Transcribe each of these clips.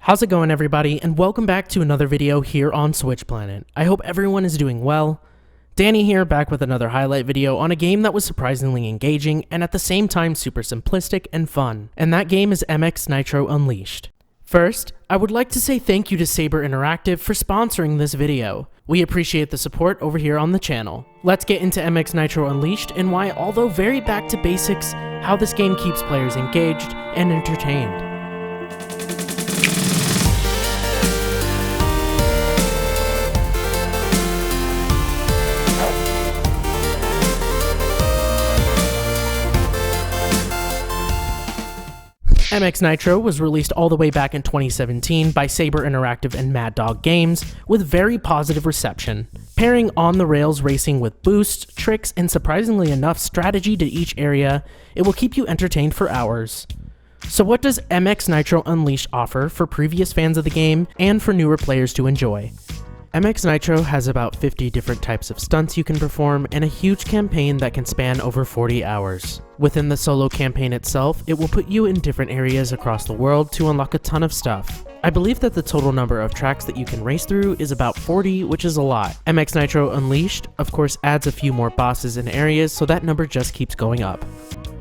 How's it going, everybody, and welcome back to another video here on Switch Planet. I hope everyone is doing well. Danny here, back with another highlight video on a game that was surprisingly engaging and at the same time super simplistic and fun, and that game is MX Nitro Unleashed. First, I would like to say thank you to Saber Interactive for sponsoring this video. We appreciate the support over here on the channel. Let's get into MX Nitro Unleashed and why, although very back to basics, how this game keeps players engaged and entertained. MX Nitro was released all the way back in 2017 by Saber Interactive and Mad Dog Games with very positive reception. Pairing on-the-rails racing with boosts, tricks, and surprisingly enough strategy to each area, it will keep you entertained for hours. So what does MX Nitro Unleashed offer for previous fans of the game and for newer players to enjoy? MX Nitro has about 50 different types of stunts you can perform and a huge campaign that can span over 40 hours. Within the solo campaign itself, it will put you in different areas across the world to unlock a ton of stuff. I believe that the total number of tracks that you can race through is about 40, which is a lot. MX Nitro Unleashed, of course, adds a few more bosses and areas, so that number just keeps going up.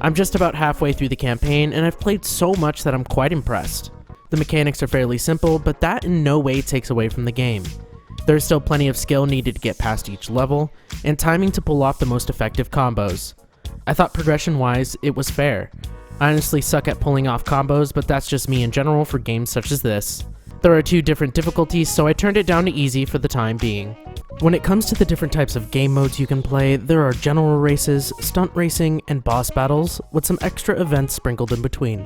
I'm just about halfway through the campaign, and I've played so much that I'm quite impressed. The mechanics are fairly simple, but that in no way takes away from the game. There's still plenty of skill needed to get past each level, and timing to pull off the most effective combos. I thought progression-wise, it was fair. I honestly suck at pulling off combos, but that's just me in general for games such as this. There are two different difficulties, so I turned it down to easy for the time being. When it comes to the different types of game modes you can play, there are general races, stunt racing, and boss battles, with some extra events sprinkled in between.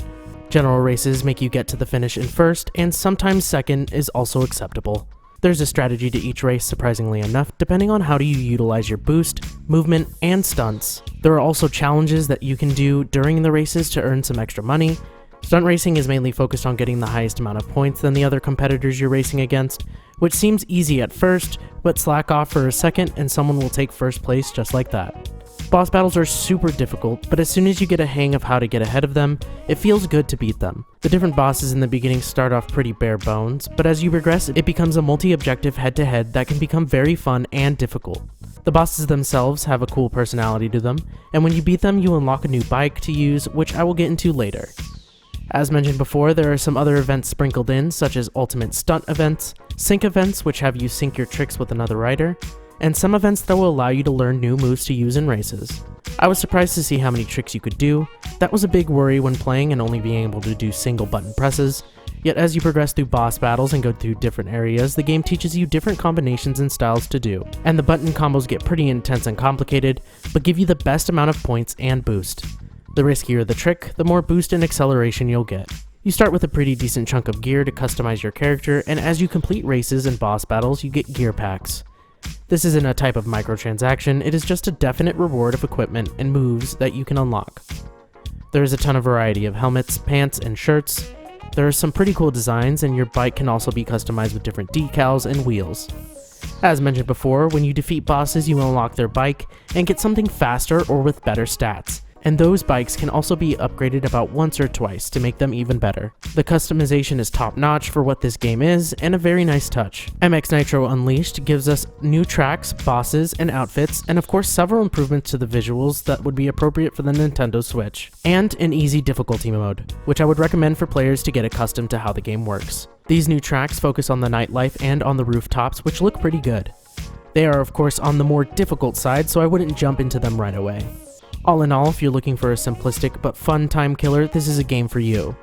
General races make you get to the finish in first, and sometimes second is also acceptable. There's a strategy to each race, surprisingly enough, depending on how do you utilize your boost, movement, and stunts. There are also challenges that you can do during the races to earn some extra money. Stunt racing is mainly focused on getting the highest amount of points than the other competitors you're racing against, which seems easy at first, but slack off for a second and someone will take first place just like that. Boss battles are super difficult, but as soon as you get a hang of how to get ahead of them, it feels good to beat them. The different bosses in the beginning start off pretty bare bones, but as you progress, it becomes a multi-objective head-to-head that can become very fun and difficult. The bosses themselves have a cool personality to them, and when you beat them, you unlock a new bike to use, which I will get into later. As mentioned before, there are some other events sprinkled in, such as ultimate stunt events, sync events which have you sync your tricks with another rider, and some events that will allow you to learn new moves to use in races. I was surprised to see how many tricks you could do. That was a big worry when playing and only being able to do single button presses. Yet as you progress through boss battles and go through different areas, the game teaches you different combinations and styles to do. And the button combos get pretty intense and complicated, but give you the best amount of points and boost. The riskier the trick, the more boost and acceleration you'll get. You start with a pretty decent chunk of gear to customize your character, and as you complete races and boss battles, you get gear packs. This isn't a type of microtransaction, it is just a definite reward of equipment and moves that you can unlock. There is a ton of variety of helmets, pants, and shirts. There are some pretty cool designs, and your bike can also be customized with different decals and wheels. As mentioned before, when you defeat bosses, you unlock their bike and get something faster or with better stats. And those bikes can also be upgraded about once or twice to make them even better. The customization is top notch for what this game is, and a very nice touch. MX Nitro Unleashed gives us new tracks, bosses, and outfits, and of course several improvements to the visuals that would be appropriate for the Nintendo Switch. And an easy difficulty mode, which I would recommend for players to get accustomed to how the game works. These new tracks focus on the nightlife and on the rooftops, which look pretty good. They are of course on the more difficult side, so I wouldn't jump into them right away. All in all, if you're looking for a simplistic but fun time killer, this is a game for you.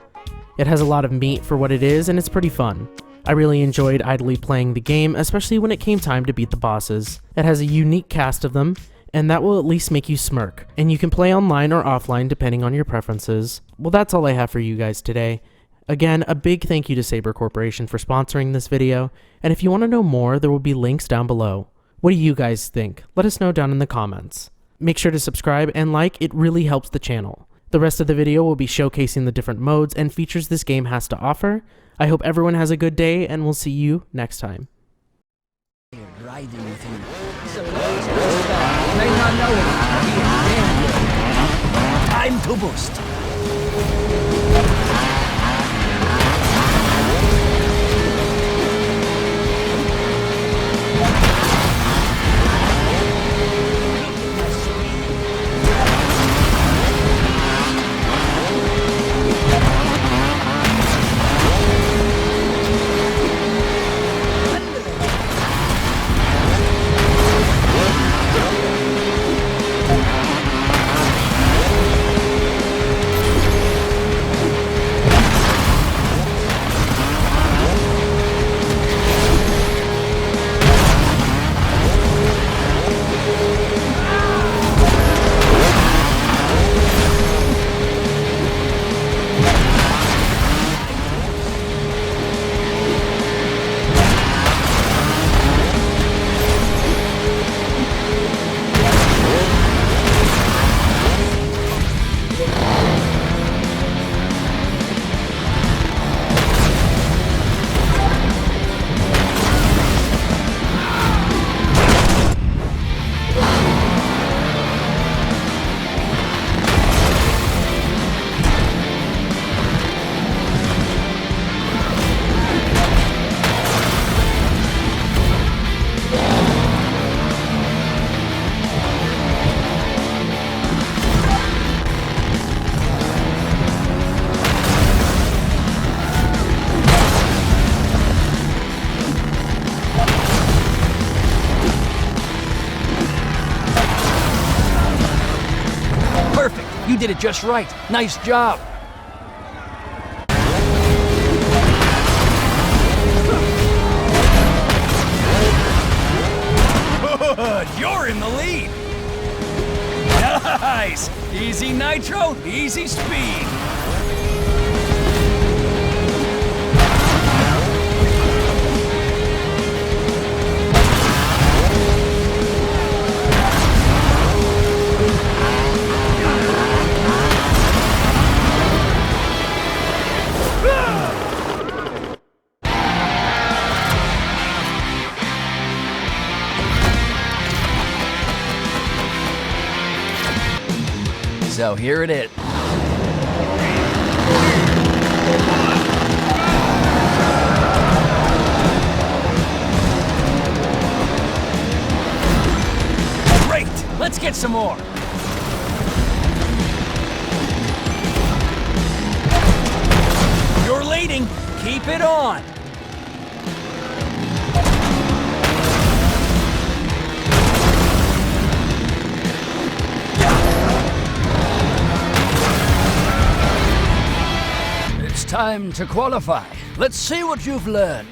It has a lot of meat for what it is, and it's pretty fun. I really enjoyed idly playing the game, especially when it came time to beat the bosses. It has a unique cast of them, and that will at least make you smirk. And you can play online or offline depending on your preferences. Well, that's all I have for you guys today. Again, a big thank you to Saber Corporation for sponsoring this video, and if you want to know more, there will be links down below. What do you guys think? Let us know down in the comments. Make sure to subscribe and like, it really helps the channel. The rest of the video will be showcasing the different modes and features this game has to offer. I hope everyone has a good day, and we'll see you next time. Riding with you. Time to boost. did it just right. Nice job. Good, you're in the lead. Nice. Easy nitro, easy speed. So here it is. Great! Let's get some more. You're leading. Keep it on. Time to qualify. Let's see what you've learned.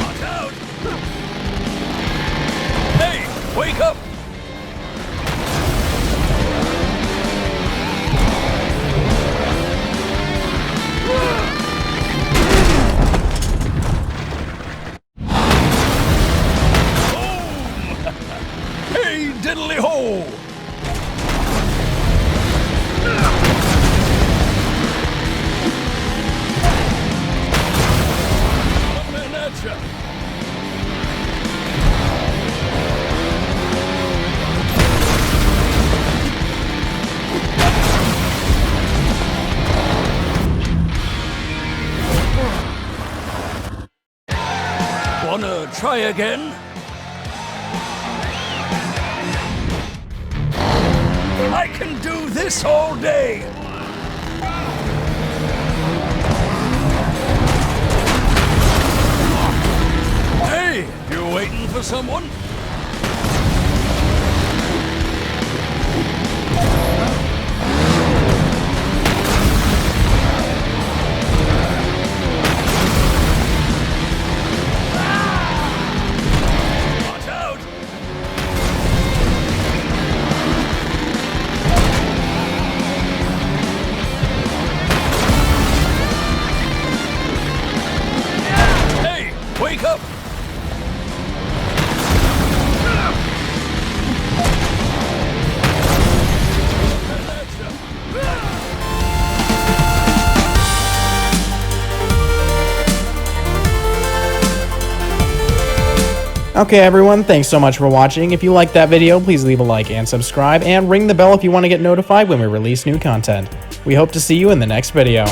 Watch out! Hey, wake up! Diddly ho! Coming at ya. Wanna try again? I can do this all day! Hey, you waiting for someone? Watch out! Wake up! Okay everyone, thanks so much for watching. If you liked that video, please leave a like and subscribe, and ring the bell if you want to get notified when we release new content. We hope to see you in the next video.